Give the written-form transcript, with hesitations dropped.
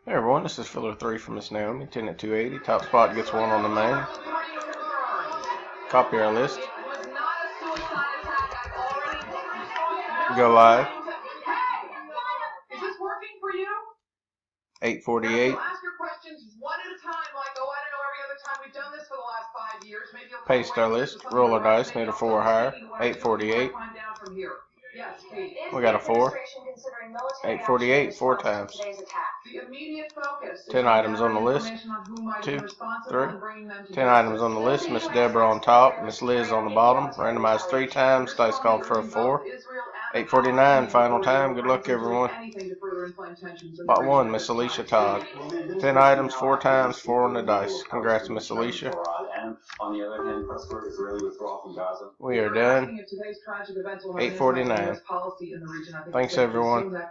Hey everyone, this is filler 3 from Miss Naomi, 10 at 280. Top spot gets 1 on the main. Copy our list. Go live. 848. Paste our list. Roll our dice. Need a 4 or higher. 848. We got a 4. 848 4 times. 10 items on the list. 2, 3. 10 items on the list. Miss Deborah on top. Miss Liz on the bottom. Randomized 3 times. Dice called for a 4. 849 final time. Good luck everyone. Spot 1, Miss Alicia Todd. 10 items, 4 times, 4 on the dice. Congrats, Miss Alicia. We are done. 849. Thanks everyone.